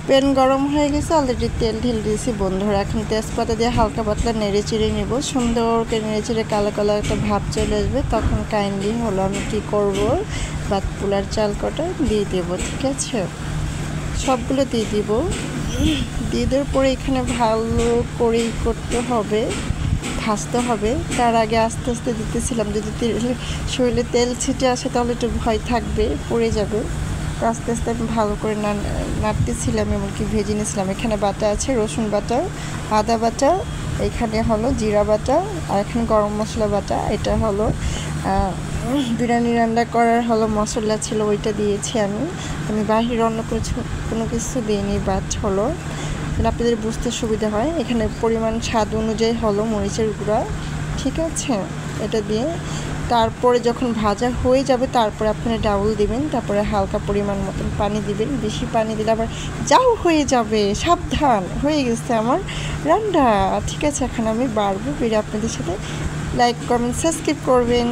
Pan গরম হয়ে গেছে, অলরেডি তেল ঢেলে দিয়েছি বন্ধুরা। এখন তেজপাতা দিয়ে হালকা পাতলা নেড়ে চেড়ে নেব, সুন্দর করে নেড়ে চেড়ে কালো কালো একটা ভাব চলে আসবে। তখন কাইন্ডলি হলো আমি কী করব, ভাত পোলার চাল কটা দিয়ে দেবো। ঠিক আছে, সবগুলো দিয়ে দিব। দিয়ে দেওয়ার পরে এখানে ভালো করেই করতে হবে, ভাজতে হবে। তার আগে আস্তে আস্তে দিতেছিলাম, যদি শরীরে তেল ছিটে আসে তাহলে একটু ভয় থাকবে, পড়ে যাবে। তো আস্তে আস্তে আমি ভালো করে নাড়তেছিলাম, এমনকি ভেজে নিয়েছিলাম। এখানে বাটা আছে রসুন বাটা, আদা বাটা, এখানে হলো জিরা বাটা, আর এখানে গরম মশলা বাটা। এটা হলো বিরিয়ানি রান্না করার হলো মশলা ছিল, ওইটা দিয়েছি আমি বাহির অন্য কোনো কিছু দিইনি। বাট হলো আপনাদের বুঝতে সুবিধা হয়। এখানে পরিমাণ স্বাদ অনুযায়ী হলো মরিচের গুঁড়া। ঠিক আছে, এটা দিয়ে তারপরে যখন ভাজা হয়ে যাবে তারপরে আপনারা ডাউল দিবেন, তারপরে হালকা পরিমাণ মতন পানি দিবেন। বেশি পানি দিলে আবার যাও হয়ে যাবে, সাবধান। হয়ে গেছে আমার রান্না। ঠিক আছে, এখন আমি বাড়বো, বেড়ে আপনাদের সাথে লাইক কমেন্ট সাবস্ক্রাইব করবেন।